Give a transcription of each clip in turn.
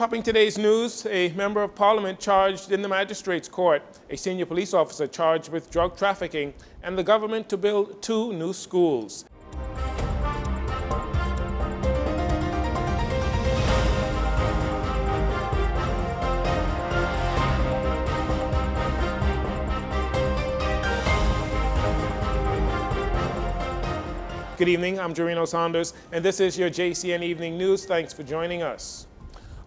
Topping today's news, a member of parliament charged in the magistrate's court, a senior police officer charged with drug trafficking, and the government to build 2 new schools. Good evening, I'm Jarino Saunders, and this is your JCN Evening News. Thanks for joining us.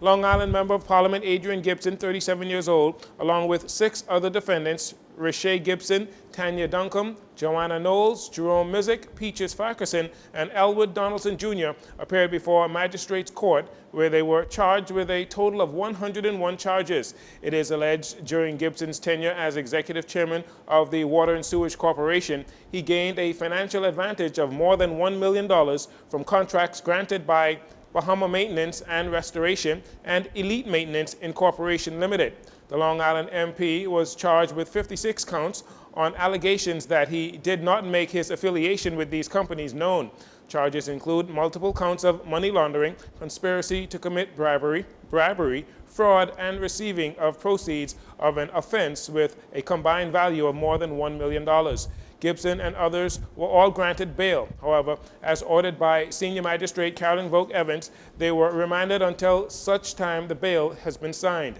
Long Island Member of Parliament Adrian Gibson, 37 years old, along with 6 other defendants, Rashay Gibson, Tanya Duncombe, Joanna Knowles, Jerome Mizik, Peaches Farquharson, and Elwood Donaldson Jr. appeared before a magistrate's court where they were charged with a total of 101 charges. It is alleged during Gibson's tenure as executive chairman of the Water and Sewage Corporation, he gained a financial advantage of more than $1 million from contracts granted by Bahama Maintenance and Restoration and Elite Maintenance Incorporation Limited. The Long Island MP was charged with 56 counts on allegations that he did not make his affiliation with these companies known. Charges include multiple counts of money laundering, conspiracy to commit bribery, fraud, and receiving of proceeds of an offense with a combined value of more than $1 million. Gibson and others were all granted bail. However, as ordered by Senior Magistrate Carolyn Vogt Evans, they were remanded until such time the bail has been signed.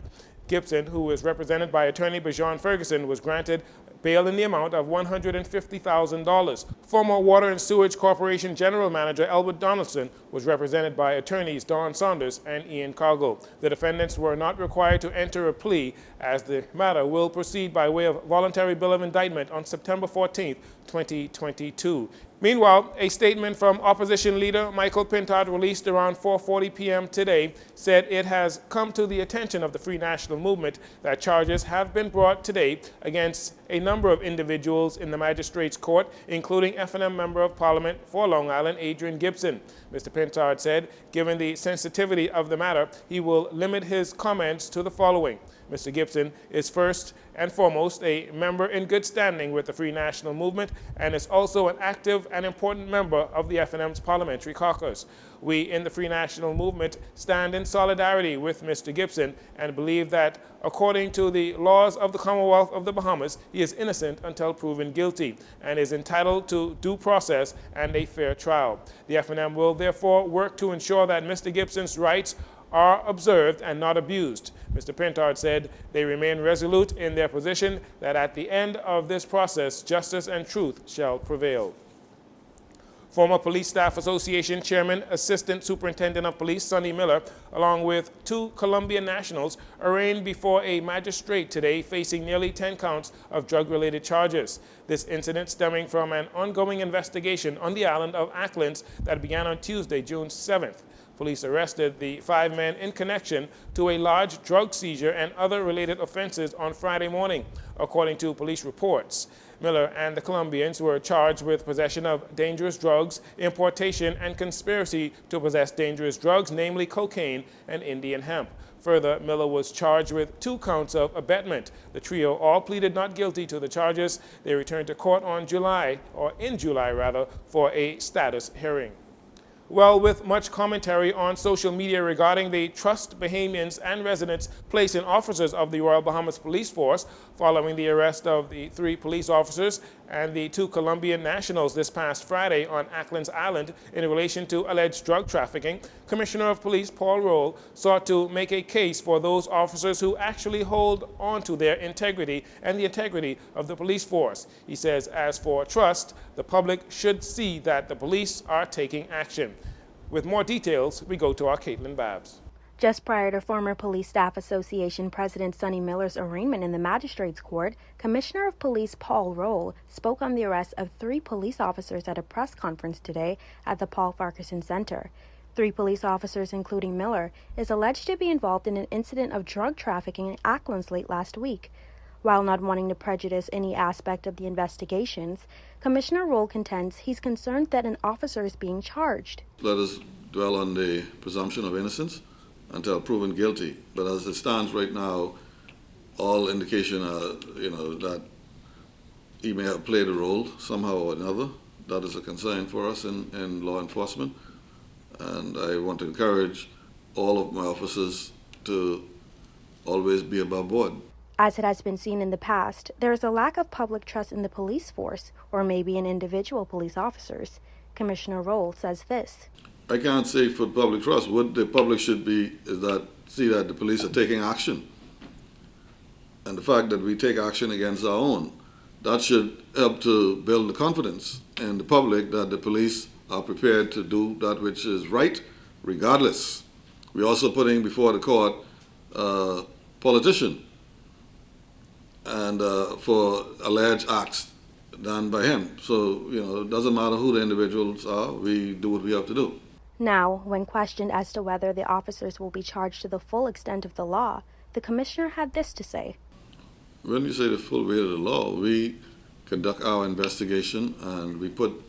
Gibson, who is represented by attorney Bajon Ferguson, was granted bail in the amount of $150,000. Former Water and Sewage Corporation General Manager Elwood Donaldson was represented by attorneys Don Saunders and Ian Cargill. The defendants were not required to enter a plea, as the matter will proceed by way of voluntary bill of indictment on September 14, 2022. Meanwhile, a statement from opposition leader Michael Pintard, released around 4:40 p.m. today, said it has come to the attention of the Free National Movement that charges have been brought today against a number of individuals in the magistrate's court, including F&M Member of Parliament for Long Island, Adrian Gibson. Mr. Pintard said, given the sensitivity of the matter, he will limit his comments to the following. Mr. Gibson is first and foremost a member in good standing with the Free National Movement and is also an active and important member of the F&M's parliamentary caucus. We in the Free National Movement stand in solidarity with Mr. Gibson and believe that, according to the laws of the Commonwealth of the Bahamas, he is innocent until proven guilty and is entitled to due process and a fair trial. The F&M will therefore work to ensure that Mr. Gibson's rights are observed and not abused. Mr. Pintard said they remain resolute in their position that at the end of this process, justice and truth shall prevail. Former Police Staff Association Chairman, Assistant Superintendent of Police Sonny Miller, along with 2 Colombian nationals, arraigned before a magistrate today facing nearly 10 counts of drug-related charges. This incident stemming from an ongoing investigation on the island of Acklands that began on Tuesday, June 7th. Police arrested the 5 men in connection to a large drug seizure and other related offenses on Friday morning, according to police reports. Miller and the Colombians were charged with possession of dangerous drugs, importation, and conspiracy to possess dangerous drugs, namely cocaine and Indian hemp. Further, Miller was charged with 2 counts of abetment. The trio all pleaded not guilty to the charges. They returned to court in July, for a status hearing. Well, with much commentary on social media regarding the trust Bahamians and residents place in officers of the Royal Bahamas Police Force following the arrest of the 3 police officers and the 2 Colombian nationals this past Friday on Acklands Island in relation to alleged drug trafficking, Commissioner of Police Paul Roll sought to make a case for those officers who actually hold on to their integrity and the integrity of the police force. He says, as for trust, the public should see that the police are taking action. With more details, we go to our Caitlin Babs. Just prior to former Police Staff Association President Sonny Miller's arraignment in the Magistrates Court, Commissioner of Police Paul Roll spoke on the arrest of 3 police officers at a press conference today at the Paul Farquharson Center. 3 police officers, including Miller, is alleged to be involved in an incident of drug trafficking in Acklands late last week. While not wanting to prejudice any aspect of the investigations, Commissioner Roll contends he's concerned that an officer is being charged. Let us dwell on the presumption of innocence until proven guilty. But as it stands right now, all indication are, that he may have played a role somehow or another. That is a concern for us in law enforcement. And I want to encourage all of my officers to always be above board. As it has been seen in the past, there is a lack of public trust in the police force, or maybe in individual police officers. Commissioner Roll says this. I can't say for public trust. What the public should be is that see that the police are taking action. And the fact that we take action against our own, that should help to build the confidence in the public that the police are prepared to do that which is right, regardless. We're also putting before the court a politician and for alleged acts done by him. So, it doesn't matter who the individuals are, we do what we have to do. Now, when questioned as to whether the officers will be charged to the full extent of the law, the commissioner had this to say. When you say the full weight of the law, we conduct our investigation and we put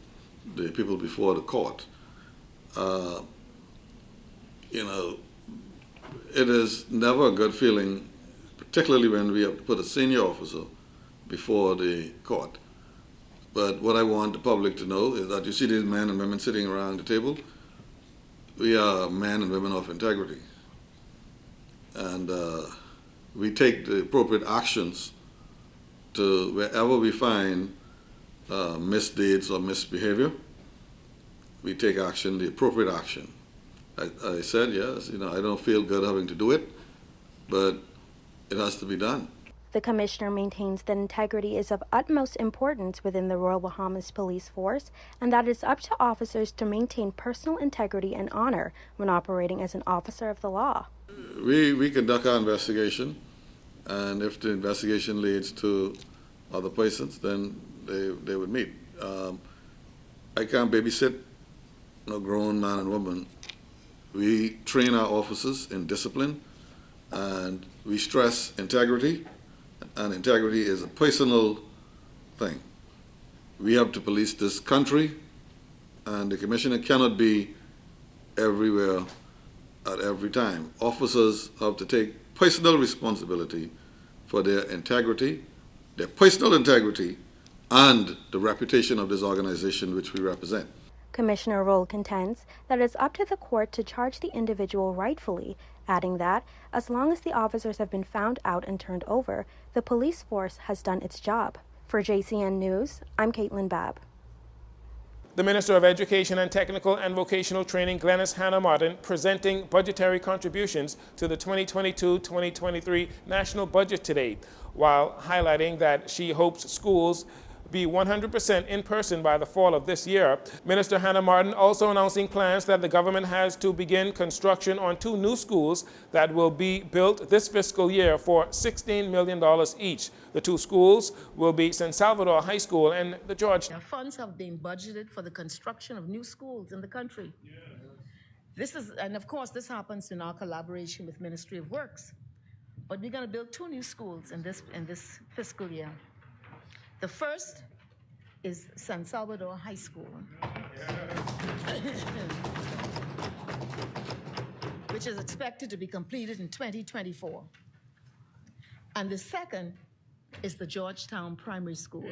the people before the court. It is never a good feeling, particularly when we have to put a senior officer before the court. But what I want the public to know is that you see these men and women sitting around the table. We are men and women of integrity. And we take the appropriate actions to wherever we find misdeeds or misbehavior. We take action, the appropriate action. I said, yes, I don't feel good having to do it, but it has to be done. The commissioner maintains that integrity is of utmost importance within the Royal Bahamas Police Force and that it's up to officers to maintain personal integrity and honor when operating as an officer of the law. We conduct our investigation, and if the investigation leads to other persons, then they would meet. I can't babysit no grown man and woman. We train our officers in discipline, and we stress integrity, and integrity is a personal thing. We have to police this country, and the commissioner cannot be everywhere at every time. Officers have to take personal responsibility for their integrity, their personal integrity, and the reputation of this organization which we represent. Commissioner Roll contends that it's up to the court to charge the individual rightfully, adding that, as long as the officers have been found out and turned over, the police force has done its job. For Jcn News, I'm Caitlin Babb. The Minister of Education and Technical and Vocational Training, Glenys Hannah Martin, presenting budgetary contributions to the 2022-2023 national budget today, while highlighting that she hopes schools be 100% in person by the fall of this year. Minister Hannah Martin also announcing plans that the government has to begin construction on 2 new schools that will be built this fiscal year for $16 million each. The 2 schools will be San Salvador High School and the Georgetown. Funds have been budgeted for the construction of new schools in the country. And of course, this happens in our collaboration with Ministry of Works. But we're going to build 2 new schools in this fiscal year. The first is San Salvador High School, which is expected to be completed in 2024. And the second is the Georgetown Primary School.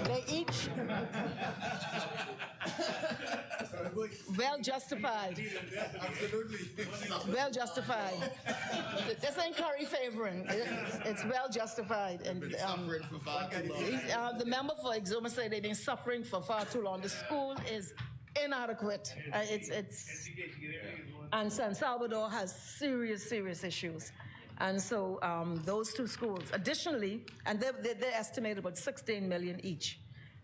They each well justified. Well justified. This ain't curry favoring. It's well justified. And the member for Exuma said they've been suffering for far too long. The school is inadequate. And San Salvador has serious issues. And so those 2 schools, additionally, and they're estimated about $16 million each.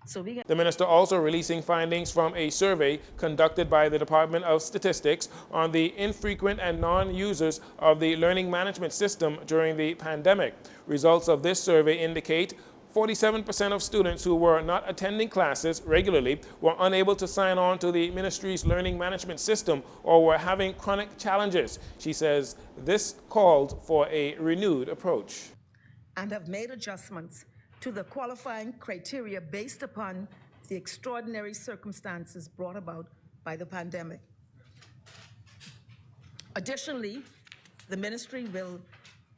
So the minister also releasing findings from a survey conducted by the Department of Statistics on the infrequent and non-users of the learning management system during the pandemic. Results of this survey indicate 47% of students who were not attending classes regularly were unable to sign on to the ministry's learning management system or were having chronic challenges. She says this called for a renewed approach. And have made adjustments to the qualifying criteria based upon the extraordinary circumstances brought about by the pandemic. Additionally, the ministry will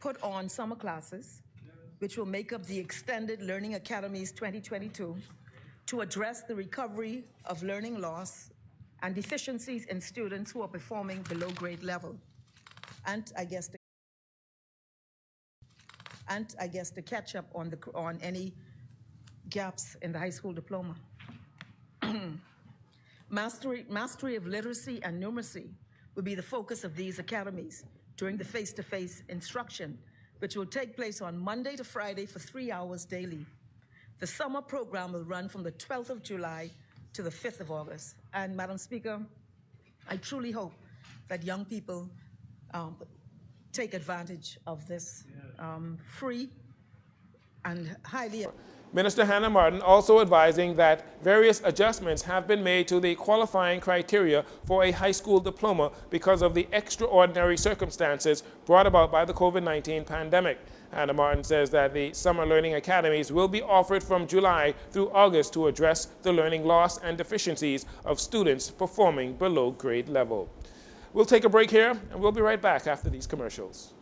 put on summer classes, which will make up the Extended Learning Academies 2022, to address the recovery of learning loss and deficiencies in students who are performing below grade level. And I guess to catch up on any gaps in the high school diploma. Mastery of literacy and numeracy will be the focus of these academies during the face-to-face instruction, which will take place on Monday to Friday for 3 hours daily. The summer program will run from the 12th of July to the 5th of August. And Madam Speaker, I truly hope that young people take advantage of this free and highly... Minister Hannah Martin also advising that various adjustments have been made to the qualifying criteria for a high school diploma because of the extraordinary circumstances brought about by the COVID-19 pandemic. Hannah Martin says that the summer learning academies will be offered from July through August to address the learning loss and deficiencies of students performing below grade level. We'll take a break here, and we'll be right back after these commercials.